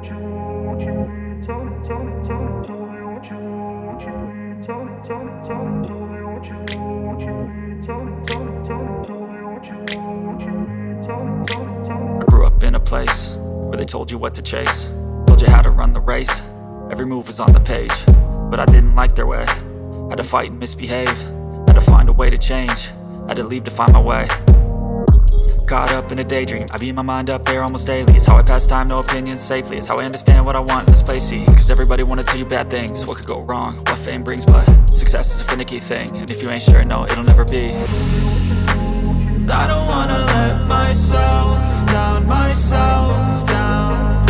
I grew up in a place where they told you what to chase, told you how to run the race. Every move was on the page, but I didn't like their way. Had to fight and misbehave, had to find a way to change, had to leave to find my way. Caught up in a daydream, I beat my mind up there almost daily. It's how I pass time, no opinions safely. It's how I understand what I want in this place, see. Cause everybody wanna tell you bad things, what could go wrong, what fame brings. But success is a finicky thing, and if you ain't sure, no, it'll never be. I don't wanna let myself down, myself down.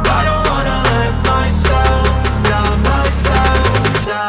I don't wanna let myself down, myself down.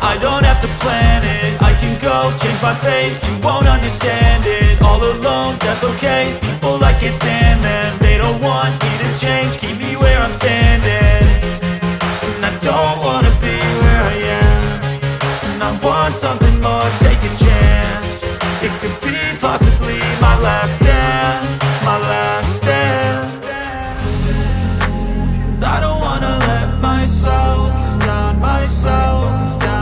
I don't have to plan it, I can go change my fate. You won't understand it, all alone, that's okay. People, I can't stand them, they don't want me to change. Keep me where I'm standing, and I don't wanna be where I am. And I want something more, take a chance. It could be possibly my last dance, my last dance. I don't wanna let myself down, myself down.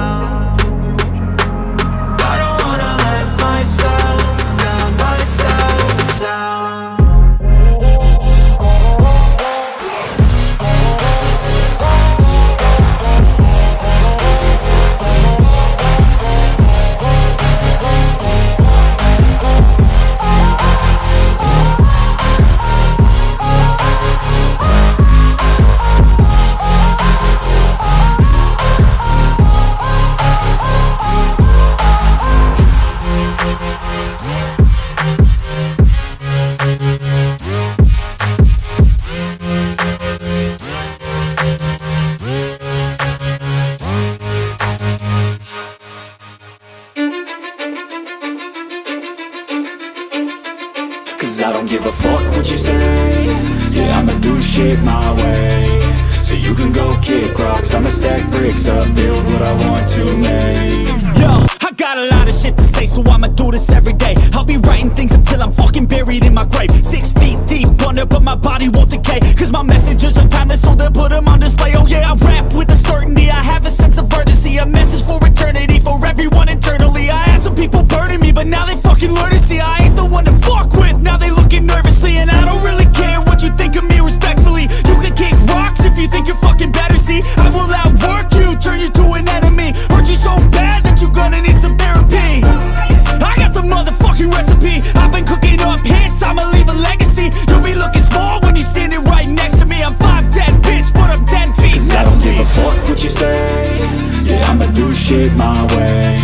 Cause I don't give a fuck what you say. Yeah, I'ma do shit my way. So you can go kick rocks, I'ma stack bricks up, build what I want to make. Yo, I got a lot of shit to say, so I'ma do this every day. I'll be writing things until I'm fucking buried in my grave. 6 feet deep under, but my body won't decay. Cause my messages are timeless, so they'll put them on display. Oh yeah, I rap with a certainty, I have a sense of urgency. A message for eternity, for everyone internally. I had some people burning me, but now they fucking learn to see I ain't the one to fuck with, now they looking nervously. And I don't really care what you think of me, respectfully. You can kick rocks if you think you're fucking better, see. I will outwork you, turn you to an enemy. Hurt you so bad that you're gonna need some therapy. I got the motherfucking recipe, I've been cooking up hits, I'ma leave a legacy. You'll be looking small when you're standing right next to me. I'm 5'10", bitch, but I'm 10 feet. Cause I don't give a fuck what you say. Yeah, I'ma do shit my way.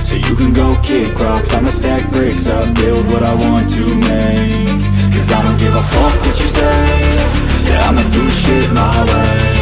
So you can go kick rocks, I'ma stack bricks up, build what I want to make. Cause I don't give a fuck what you say. Yeah, I'ma do shit my way.